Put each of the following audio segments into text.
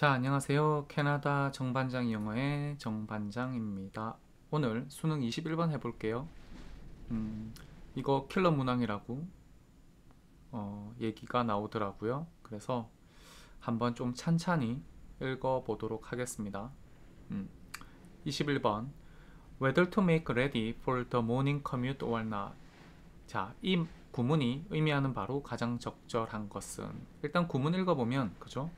자, 안녕하세요. 캐나다 정반장 영어의 정반장입니다. 오늘 수능 21번 해볼게요. 이거 킬러 문항이라고 얘기가 나오더라고요. 그래서 한번 좀 찬찬히 읽어보도록 하겠습니다. 21번 Whether to make ready for the morning commute or not. 자, 이 구문이 의미하는 바로 가장 적절한 것은, 일단 구문 읽어보면 그죠?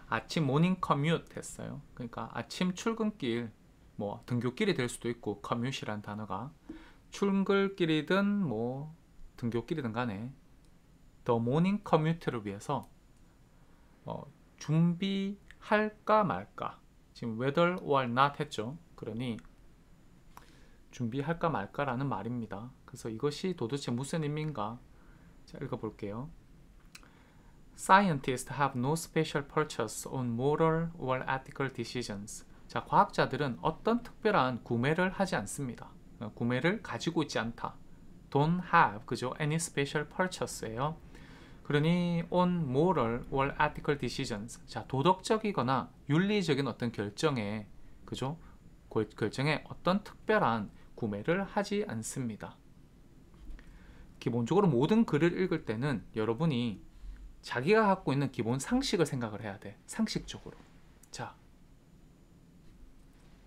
아침 모닝 커뮤트 했어요. 그러니까 아침 출근길, 뭐 등굣길이 될 수도 있고, 커뮤트란 단어가 출근길이든 뭐 등굣길이든 간에 더 모닝 커뮤트를 위해서 준비할까 말까, 지금 whether or not 했죠. 그러니 준비할까 말까라는 말입니다. 그래서 이것이 도대체 무슨 의미인가? 자, 읽어볼게요. Scientists have no special purchase on moral or ethical decisions. 자, 과학자들은 어떤 특별한 구매를 하지 않습니다. 구매를 가지고 있지 않다. Don't have, 그죠? Any special purchase예요. 그러니 on moral or ethical decisions. 자, 도덕적이거나 윤리적인 어떤 결정에, 그죠? 결정에 어떤 특별한 구매를 하지 않습니다. 기본적으로 모든 글을 읽을 때는 여러분이 자기가 갖고 있는 기본 상식을 생각을 해야 돼. 상식적으로. 자,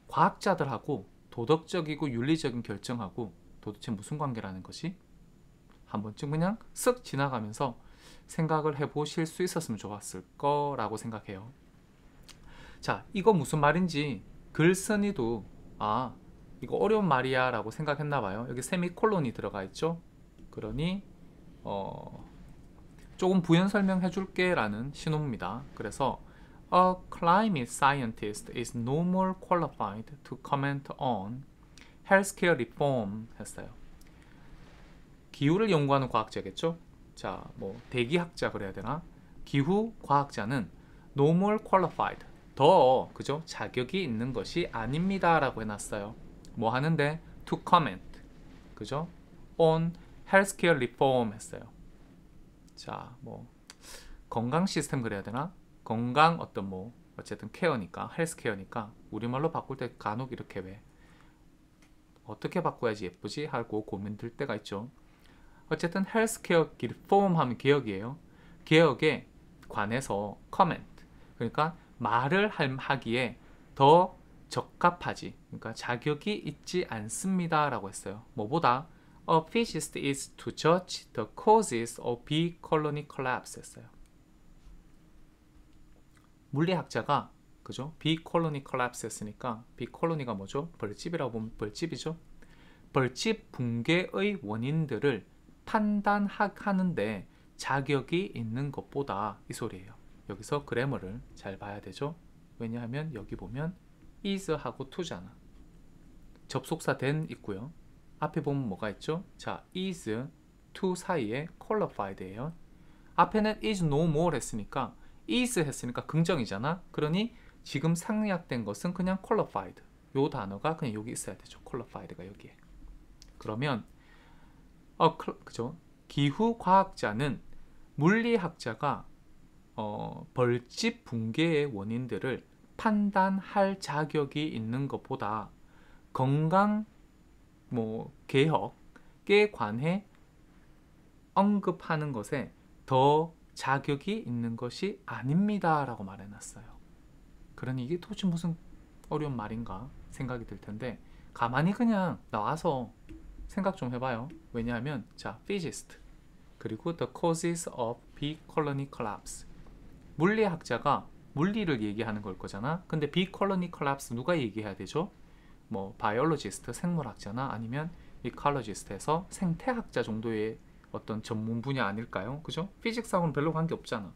과학자들하고 도덕적이고 윤리적인 결정하고 도대체 무슨 관계라는 것이 한 번쯤 그냥 쓱 지나가면서 생각을 해보실 수 있었으면 좋았을 거라고 생각해요. 자, 이거 무슨 말인지 글쓴이도 이거 어려운 말이야 라고 생각했나 봐요. 여기 세미콜론이 들어가 있죠. 그러니 조금 부연 설명해 줄게 라는 신호입니다. 그래서 A climate scientist is no more qualified to comment on healthcare reform 했어요. 기후를 연구하는 과학자겠죠? 자, 뭐 대기학자 그래야 되나? 기후 과학자는 no more qualified, 더 그죠? 자격이 있는 것이 아닙니다 라고 해놨어요. 뭐 하는데? To comment, 그죠? on healthcare reform 했어요. 자, 뭐 건강 시스템 그래야 되나? 건강 어떤 뭐 어쨌든 케어니까, 헬스케어니까 우리말로 바꿀 때 간혹 이렇게 왜 어떻게 바꿔야지 예쁘지 하고 고민 들 때가 있죠. 어쨌든 헬스케어 리폼 하면 개혁이에요. 개혁에 관해서 커멘트, 그러니까 말을 하기에 더 적합하지, 그러니까 자격이 있지 않습니다 라고 했어요. 뭐보다 A physicist is to judge the causes of big colony collapse 했어요. 물리학자가 그죠? big colony collapse 했으니까 big colony가 뭐죠? 벌집이라고 보면 벌집이죠. 벌집 붕괴의 원인들을 판단하는데 자격이 있는 것보다, 이 소리예요. 여기서 그래머를 잘 봐야 되죠. 왜냐하면 여기 보면 is하고 to잖아. 접속사 then 있고요. 앞에 보면 뭐가 있죠? 자, is, to 사이에 qualified예요. 앞에는 is no more 했으니까, is 했으니까 긍정이잖아. 그러니 지금 생략된 것은 그냥 qualified. 요 단어가 그냥 여기 있어야 되죠. qualified가 여기에. 그러면 그죠? 기후 과학자는 물리학자가 벌집 붕괴의 원인들을 판단할 자격이 있는 것보다 건강 개혁에 관해 언급하는 것에 더 자격이 있는 것이 아닙니다 라고 말해놨어요. 그러니 이게 도대체 무슨 어려운 말인가 생각이 들 텐데, 가만히 그냥 나와서 생각 좀 해봐요. 왜냐하면 자, physicist 그리고 the causes of big colony collapse, 물리학자가 물리를 얘기하는 걸 거잖아. 근데 big colony collapse 누가 얘기해야 되죠? 뭐 바이올로지스트, 생물학자나 아니면 이컬러지스트에서 생태학자 정도의 어떤 전문 분야 아닐까요? 그죠? 피직스하고는 별로 관계 없잖아.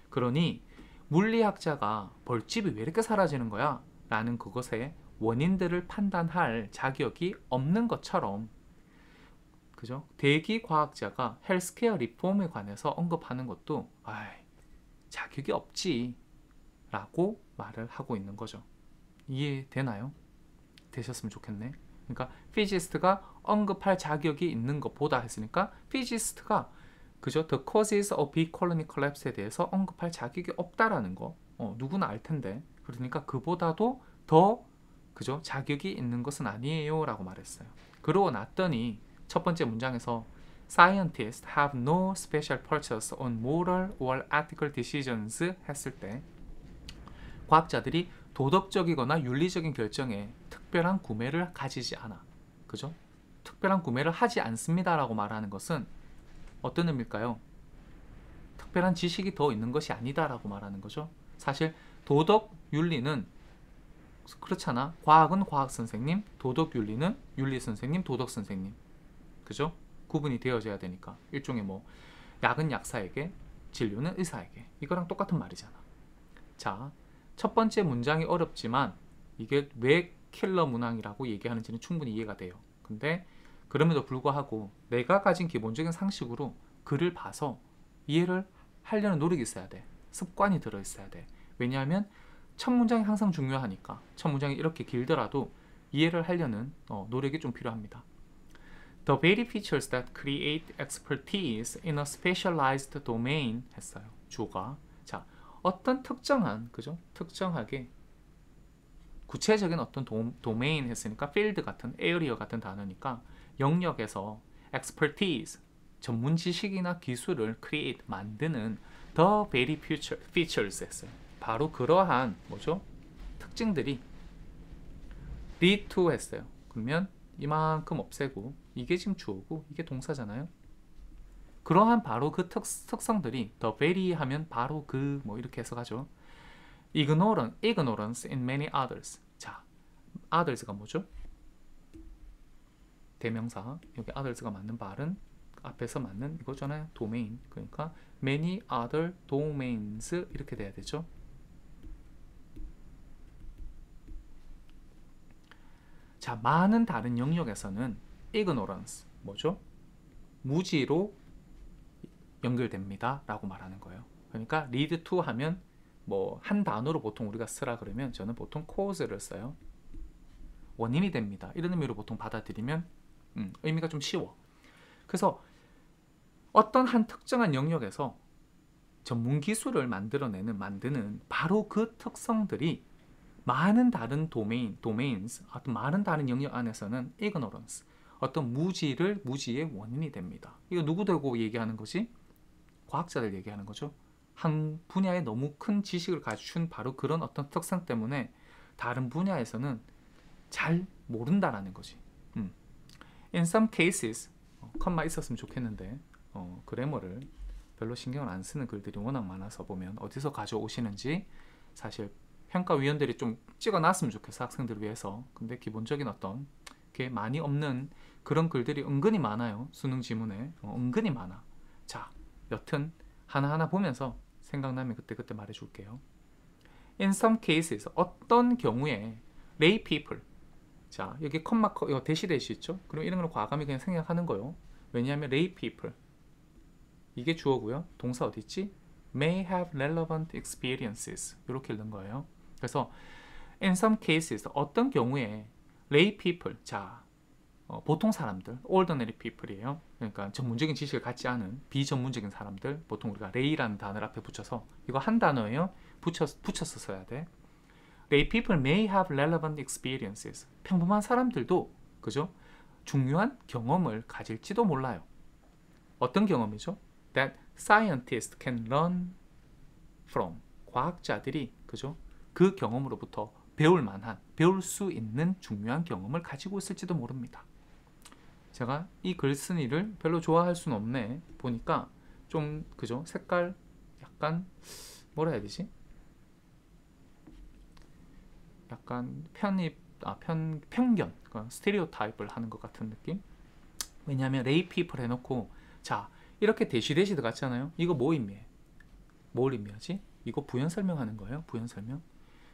그러니 물리학자가 벌집이 왜 이렇게 사라지는 거야? 라는 그것의 원인들을 판단할 자격이 없는 것처럼, 그죠? 대기과학자가 헬스케어 리폼에 관해서 언급하는 것도 자격이 없지 라고 말을 하고 있는 거죠. 이해되나요? 되셨으면 좋겠네. 그러니까 피지스트가 언급할 자격이 있는 것보다 했으니까 피지스트가 그죠? The causes of big colony collapse에 대해서 언급할 자격이 없다라는 거. 누구나 알 텐데. 그러니까 그보다도 더 그죠? 자격이 있는 것은 아니에요 라고 말했어요. 그러고 났더니 첫 번째 문장에서 Scientists have no special purpose on moral or ethical decisions 했을 때 과학자들이 도덕적이거나 윤리적인 결정에 특별한 구매를 가지지 않아. 그죠? 특별한 구매를 하지 않습니다 라고 말하는 것은 어떤 의미일까요? 특별한 지식이 더 있는 것이 아니다 라고 말하는 거죠. 사실 도덕, 윤리는 그렇잖아. 과학은 과학 선생님, 도덕 윤리는 윤리 선생님, 도덕 선생님. 그죠? 구분이 되어져야 되니까. 일종의 뭐 약은 약사에게, 진료는 의사에게. 이거랑 똑같은 말이잖아. 자, 첫 번째 문장이 어렵지만 이게 왜 킬러 문항이라고 얘기하는지는 충분히 이해가 돼요. 근데 그럼에도 불구하고 내가 가진 기본적인 상식으로 글을 봐서 이해를 하려는 노력이 있어야 돼. 습관이 들어 있어야 돼. 왜냐하면 첫 문장이 항상 중요하니까. 첫 문장이 이렇게 길더라도 이해를 하려는 노력이 좀 필요합니다. The very features that create expertise in a specialized domain 했어요. 주어가. 자, 어떤 특정한, 그죠? 특정하게 구체적인 어떤 도메인 했으니까 field 같은, area 같은 단어니까 영역에서 expertise, 전문 지식이나 기술을 create, 만드는 the very features 했어요. 바로 그러한 뭐죠? 특징들이 lead to 했어요. 그러면 이만큼 없애고 이게 지금 주어고 이게 동사잖아요. 그러한 바로 그 특성들이 the very 하면 바로 그 뭐 이렇게 해석하죠. ignorance in many others. 자, others가 뭐죠? 대명사. 여기 others가 맞는 발은 앞에서 맞는 이거잖아요. domain. 그러니까 many other domains 이렇게 돼야 되죠. 자, 많은 다른 영역에서는 ignorance 뭐죠? 무지로 연결됩니다 라고 말하는 거예요. 그러니까 lead to 하면 뭐 한 단어로 보통 우리가 쓰라 그러면 저는 보통 cause를 써요. 원인이 됩니다. 이런 의미로 보통 받아들이면 의미가 좀 쉬워. 그래서 어떤 한 특정한 영역에서 전문 기술을 만드는 바로 그 특성들이 많은 다른 domains, 어떤 많은 다른 영역 안에서는 ignorance, 어떤 무지의 원인이 됩니다. 이거 누구 대고 얘기하는 거지? 과학자들 얘기하는 거죠. 한 분야에 너무 큰 지식을 갖춘 바로 그런 어떤 특성 때문에 다른 분야에서는 잘 모른다라는 거지. In some cases, 컴마 있었으면 좋겠는데 그래머를 별로 신경을 안 쓰는 글들이 워낙 많아서 보면 어디서 가져오시는지 사실 평가위원들이 좀 찍어놨으면 좋겠어, 학생들을 위해서. 근데 기본적인 어떤 게 많이 없는 그런 글들이 은근히 많아요. 수능 지문에 은근히 많아. 자, 여튼 하나하나 보면서 생각나면 그때 말해줄게요. In some cases, 어떤 경우에 lay people. 자, 여기 컴마 이거 대시 있죠? 그럼 이런 걸 과감히 그냥 생략하는 거예요. 왜냐하면 lay people 이게 주어고요. 동사 어디 있지? may have relevant experiences 이렇게 읽는 거예요. 그래서 in some cases 어떤 경우에 lay people 자 보통 사람들 ordinary people이에요. 그러니까 전문적인 지식을 갖지 않은 비전문적인 사람들 보통 우리가 lay라는 단어를 앞에 붙여서 이거 한 단어예요. 붙여서 써야 돼. Lay people may have relevant experiences. 평범한 사람들도 그죠? 중요한 경험을 가질지도 몰라요. 어떤 경험이죠? That scientists can learn from. 과학자들이 그죠? 그 경험으로부터 배울 수 있는 중요한 경험을 가지고 있을지도 모릅니다. 제가 이 글쓴이를 별로 좋아할 수는 없네. 보니까 좀 그죠? 색깔 약간 뭐라 해야 되지? 약간 편견, 그러니까 스테레오타입을 하는 것 같은 느낌? 왜냐하면 레이 피플 해놓고 자 이렇게 대시대시드 같잖아요. 이거 뭐 의미해? 뭘 의미하지? 이거 부연 설명하는 거예요. 부연 설명.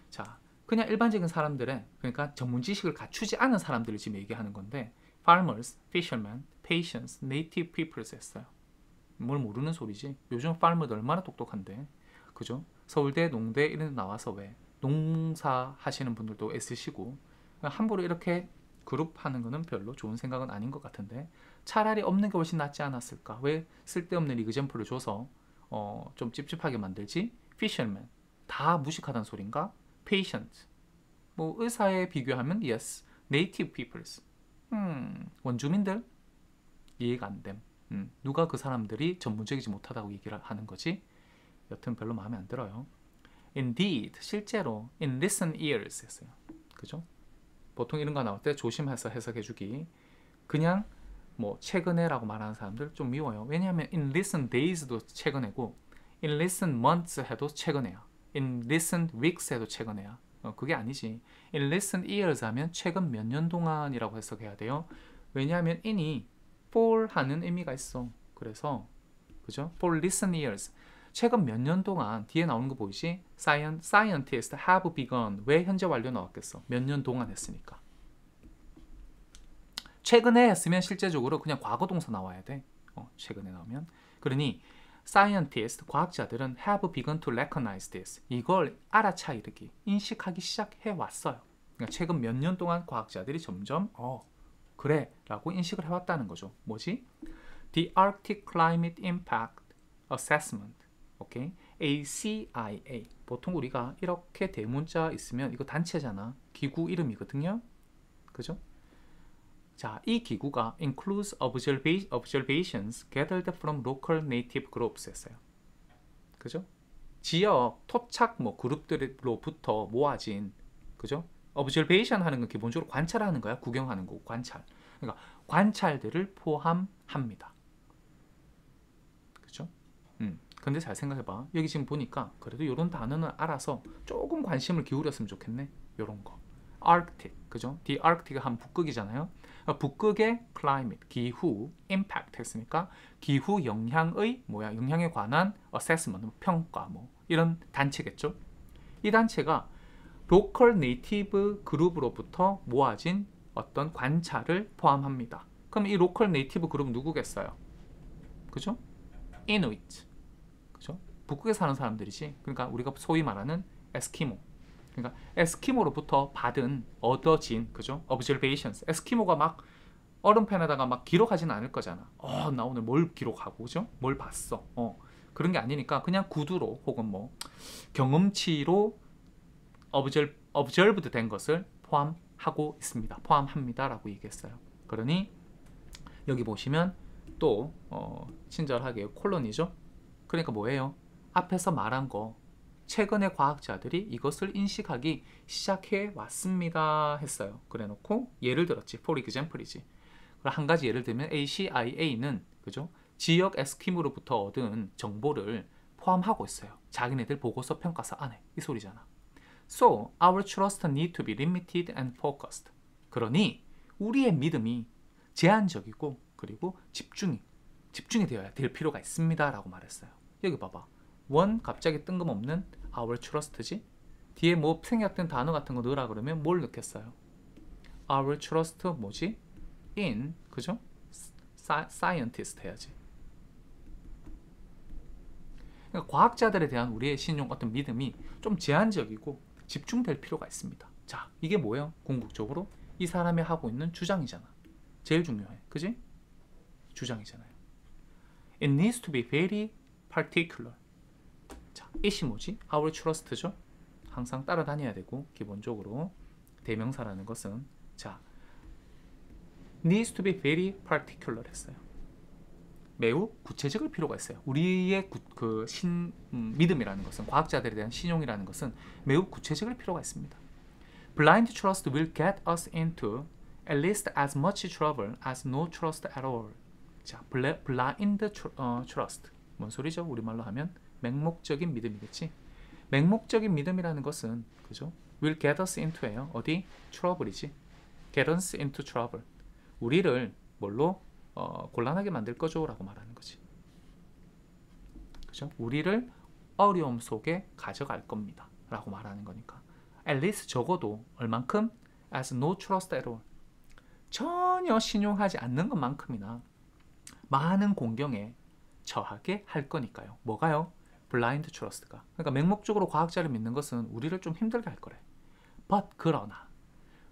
자 그냥 일반적인 사람들의 그러니까 전문 지식을 갖추지 않은 사람들을 지금 얘기하는 건데 farmers, fishermen, patients, native peoples 했어요. 뭘 모르는 소리지? 요즘 farmer들 얼마나 똑똑한데 그죠? 서울대, 농대 이런 데 나와서 왜 농사 하시는 분들도 애쓰시고 함부로 이렇게 그룹하는 거는 별로 좋은 생각은 아닌 것 같은데 차라리 없는 게 훨씬 낫지 않았을까? 왜 쓸데없는 이그젬플을 줘서 좀 찝찝하게 만들지? fisherman 다 무식하다는 소린가? patient. 뭐 의사에 비교하면 yes. native peoples. 원주민들? 이해가 안 됨. 누가 그 사람들이 전문적이지 못하다고 얘기를 하는 거지? 여튼 별로 마음에 안 들어요. Indeed, 실제로 in recent years 했어요. 그죠? 보통 이런 거 나올 때 조심해서 해석해주기. 그냥 뭐 최근에라고 말하는 사람들 좀 미워요. 왜냐하면 in recent days도 최근에고 in recent months 해도 최근에야. in recent weeks 해도 최근에야. 그게 아니지. in recent years 하면 최근 몇 년 동안이라고 해석해야 돼요. 왜냐하면 in이 for 하는 의미가 있어. 그래서 그죠? for recent years. 최근 몇 년 동안 뒤에 나오는 거 보이지? Scientists have begun. 왜 현재 완료 나왔겠어? 몇 년 동안 했으니까. 최근에 했으면 실제적으로 그냥 과거 동사 나와야 돼. 최근에 나오면. 그러니 scientists, 과학자들은 have begun to recognize this. 이걸 알아차리기, 인식하기 시작해 왔어요. 그러니까 최근 몇 년 동안 과학자들이 점점 그래 라고 인식을 해왔다는 거죠. 뭐지? The Arctic Climate Impact Assessment. 오케이? ACIA. 보통 우리가 이렇게 대문자 있으면 이거 단체잖아. 기구 이름이거든요. 그죠? 자, 이 기구가 includes observations gathered from local native groups 했어요. 그죠? 지역 토착 그룹들로부터 모아진, 그죠? observation 하는 건 기본적으로 관찰하는 거야. 구경하는 거고, 관찰. 그러니까 관찰들을 포함합니다. 그죠? 근데 잘 생각해봐. 여기 지금 보니까 그래도 이런 단어는 알아서 조금 관심을 기울였으면 좋겠네. 이런 거. Arctic, 그죠? The Arctic가 한 북극이잖아요. 북극의 climate, 기후, impact 했으니까 기후 영향의 영향에 관한 assessment, 평가, 이런 단체겠죠. 이 단체가 local native 그룹으로부터 모아진 어떤 관찰을 포함합니다. 그럼 이 local native 그룹 누구겠어요? 그죠? Inuit. 그죠? 북극에 사는 사람들이지. 그러니까 우리가 소위 말하는 에스키모. 그러니까 에스키모로부터 얻어진, 그죠? observations. 에스키모가 막 얼음펜에다가 막 기록하지는 않을 거잖아. 나 오늘 뭘 기록하고, 그죠? 뭘 봤어. 그런 게 아니니까 그냥 구두로 혹은 경험치로 observed 된 것을 포함하고 있습니다. 포함합니다라고 얘기했어요. 그러니 여기 보시면 또 친절하게 콜론이죠. 그러니까 뭐예요? 앞에서 말한 거 최근에 과학자들이 이것을 인식하기 시작해 왔습니다 했어요. 그래 놓고 예를 들었지. for example이지. 한 가지 예를 들면 ACIA는 그죠? 지역 에스키모로부터 얻은 정보를 포함하고 있어요. 자기네들 보고서 평가서 안에. 이 소리잖아. So, our trust need to be limited and focused. 그러니 우리의 믿음이 제한적이고 그리고 집중이 되어야 될 필요가 있습니다 라고 말했어요. 여기 봐봐. 원 갑자기 뜬금없는 our trust지? 뒤에 생략된 단어 같은 거 넣으라 그러면 뭘 넣겠어요? our trust 뭐지? in, 그죠? scientist 해야지. 그러니까 과학자들에 대한 우리의 신용, 어떤 믿음이 좀 제한적이고 집중될 필요가 있습니다. 자, 이게 뭐예요? 궁극적으로 이 사람이 하고 있는 주장이잖아. 제일 중요해. 그지? 주장이잖아요. It needs to be very particular. 자, it이 뭐지? Our trust죠? 항상 따라다녀야 되고 기본적으로 대명사라는 것은 자, needs to be very particular 했어요. 매우 구체적일 필요가 있어요. 우리의 믿음이라는 것은, 과학자들에 대한 신용이라는 것은 매우 구체적일 필요가 있습니다. Blind trust will get us into at least as much trouble as no trust at all. 자, blind trust. 뭔 소리죠? 우리말로 하면 맹목적인 믿음이겠지. 맹목적인 믿음이라는 것은 그죠? will get us into예요. 어디? trouble이지. get us into trouble. 우리를 뭘로? 곤란하게 만들 거죠 라고 말하는 거지. 그죠? 우리를 어려움 속에 가져갈 겁니다 라고 말하는 거니까 at least 적어도 얼만큼? as no trust at all. 전혀 신용하지 않는 것만큼이나 많은 공경에 처하게 할 거니까요. 뭐가요? blind trust가. 그러니까 맹목적으로 과학자를 믿는 것은 우리를 좀 힘들게 할 거래. but 그러나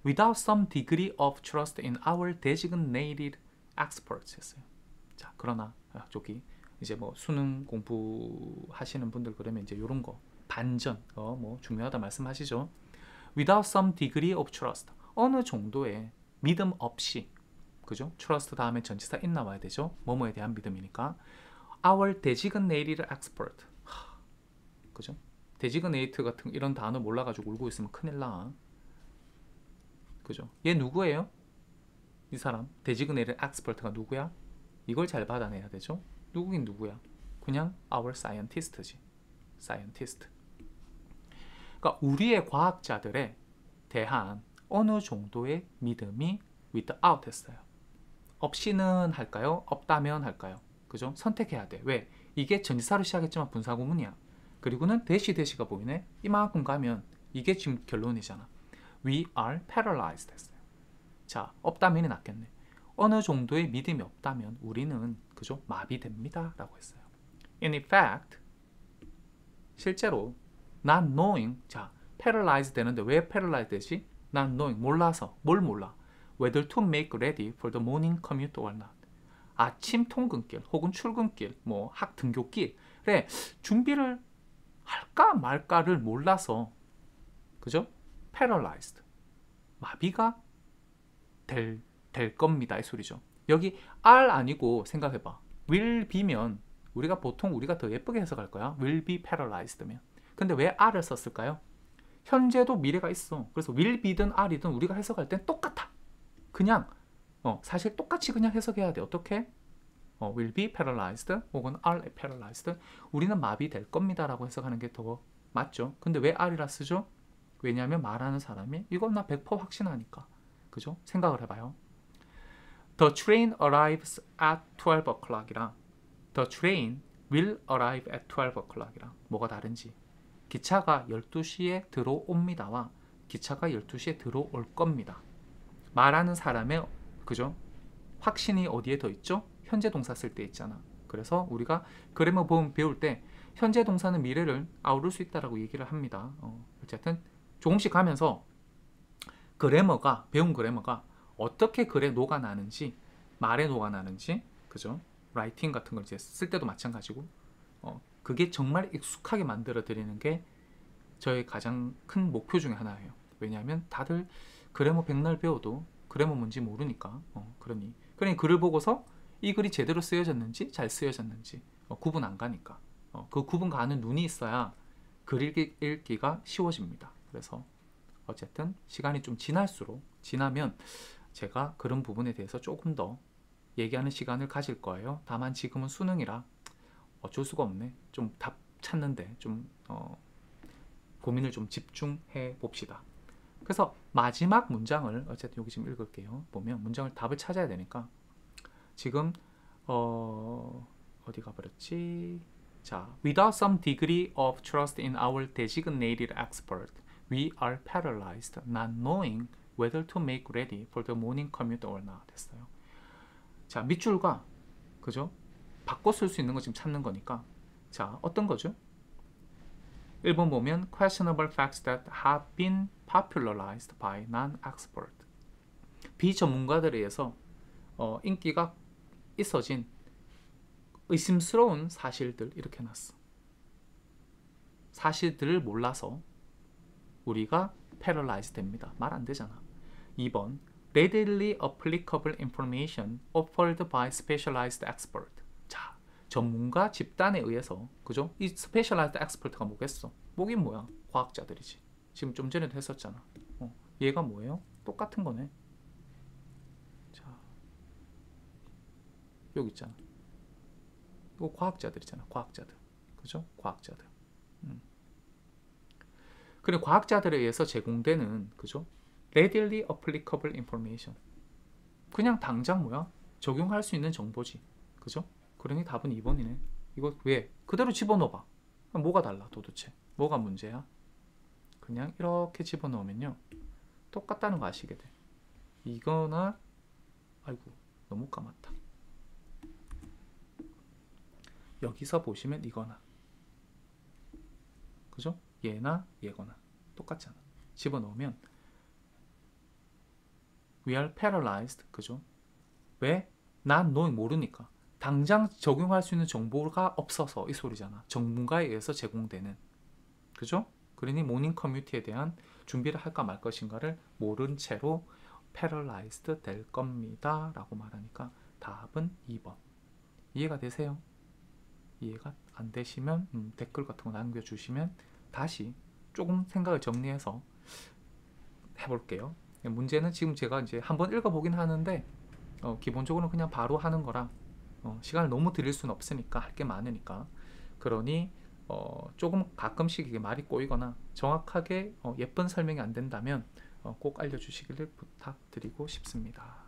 without some degree of trust in our designated experts 했어요. 자, 그러나 저기 이제 수능 공부하시는 분들 그러면 이제 이런 거 반전, 뭐 중요하다 말씀하시죠. Without some degree of trust. 어느 정도의 믿음 없이, 그죠? trust 다음에 전치사 in 나와야 되죠. 뭐뭐에 대한 믿음이니까. Our designated expert. 그죠? designated 같은 이런 단어 몰라가지고 울고 있으면 큰일 나. 그죠? 얘 누구예요? 이 사람 designated expert가 누구야? 이걸 잘 받아내야 되죠. 누구긴 누구야? 그냥 our scientist지. scientist. 그러니까 우리의 과학자들에 대한 어느 정도의 믿음이 without 했어요. 없이는 할까요? 없다면 할까요? 그죠? 선택해야 돼. 왜? 이게 전치사로 시작했지만 분사구문이야. 그리고는 대시가 보이네. 이만큼 가면 이게 지금 결론이잖아. We are paralyzed 했어요. 자, 없다면이 낫겠네. 어느 정도의 믿음이 없다면 우리는 그죠? 마비됩니다 라고 했어요. In effect, 실제로 not knowing, 자, paralyzed 되는데 왜 paralyzed 되지? not knowing, 몰라서. 뭘 몰라? Whether to make ready for the morning commute or not. 아침 통근길 혹은 출근길, 뭐 학 등교길에 준비를 할까 말까를 몰라서, 그죠? paralyzed, 마비가 될 겁니다 이 소리죠. 여기 are 아니고 생각해봐. will be면 우리가 보통 더 예쁘게 해석할 거야. will be paralyzed면. 근데 왜 are를 썼을까요? 현재도 미래가 있어. 그래서 will be든 are이든 우리가 해석할 땐 똑같아. 그냥 사실 똑같이 그냥 해석해야 돼. 어떻게? will be paralyzed 혹은 are paralyzed. 우리는 마비될 겁니다 라고 해석하는 게 더 맞죠. 근데 왜 are라 쓰죠? 왜냐하면 말하는 사람이 이건 나 100% 확신하니까. 그죠? 생각을 해봐요. The train arrives at 12 o'clock이랑 The train will arrive at 12 o'clock이랑 뭐가 다른지. 기차가 12시에 들어옵니다와 기차가 12시에 들어올 겁니다. 말하는 사람의, 그죠? 확신이 어디에 더 있죠? 현재 동사 쓸 때 있잖아. 그래서 우리가 그래머 배울 때 현재 동사는 미래를 아우를 수 있다라고 얘기를 합니다. 어쨌든 조금씩 가면서 배운 그래머가 어떻게 글에 녹아나는지, 말에 녹아나는지, 그죠? 라이팅 같은 걸 이제 쓸 때도 마찬가지고, 그게 정말 익숙하게 만들어 드리는 게 저의 가장 큰 목표 중에 하나예요. 왜냐하면 다들 그래머 백날 배워도 그래머 뭔지 모르니까. 그러니 글을 보고서 이 글이 제대로 쓰여졌는지 잘 쓰여졌는지 구분 안 가니까. 그 구분 가는 눈이 있어야 글 읽기가 쉬워집니다. 그래서 어쨌든 시간이 좀 지나면 제가 그런 부분에 대해서 조금 더 얘기하는 시간을 가질 거예요. 다만 지금은 수능이라 어쩔 수가 없네. 좀 답 찾는데 좀 고민을 좀 집중해 봅시다. 그래서 마지막 문장을 어쨌든 여기 지금 읽을게요. 보면 문장을 답을 찾아야 되니까 지금 어디 가버렸지? 자, without some degree of trust in our designated expert, we are paralyzed, not knowing whether to make ready for the morning commute or not. 됐어요. 자, 밑줄과 그죠? 바꿔 쓸 수 있는 거 지금 찾는 거니까. 자, 어떤 거죠? 1번 보면 questionable facts that have been popularized by non-expert. 비전문가들에 의해서 인기가 있어진 의심스러운 사실들 이렇게 해놨어. 사실들을 몰라서 우리가 paralyzed 됩니다. 말 안 되잖아. 2번 readily applicable information offered by specialized expert. 자, 전문가 집단에 의해서, 그죠? 이 specialized expert가 뭐겠어? 뭐긴 뭐야? 과학자들이지. 지금 좀 전에도 했었잖아. 얘가 뭐예요? 똑같은 거네. 자, 여기 있잖아. 이거 과학자들이잖아. 과학자들. 그죠? 과학자들. 그래, 과학자들에 의해서 제공되는, 그죠? readily applicable information. 그냥 당장 뭐야? 적용할 수 있는 정보지. 그죠? 그러니 답은 2번이네. 이거 왜? 그대로 집어넣어봐. 뭐가 달라 도대체? 뭐가 문제야? 그냥 이렇게 집어넣으면요 똑같다는 거 아시게 돼. 이거나, 아이고 너무 까맣다. 여기서 보시면 이거나, 그죠? 얘나 얘거나 똑같잖아. 집어넣으면 we are paralyzed, 그죠? 왜? not knowing, 모르니까. 당장 적용할 수 있는 정보가 없어서 이 소리잖아. 전문가에 의해서 제공되는. 그죠? 그러니 모닝 커뮤니티에 대한 준비를 할까 말 것인가를 모른 채로 패럴라이즈드 될 겁니다 라고 말하니까 답은 2번. 이해가 되세요? 이해가 안 되시면 댓글 같은 거 남겨주시면 다시 조금 생각을 정리해서 해볼게요. 문제는 지금 제가 이제 한번 읽어보긴 하는데 기본적으로 그냥 바로 하는 거라 시간을 너무 들일 수는 없으니까, 할 게 많으니까. 그러니 조금 가끔씩 이게 말이 꼬이거나 정확하게 예쁜 설명이 안 된다면 꼭 알려주시기를 부탁드리고 싶습니다.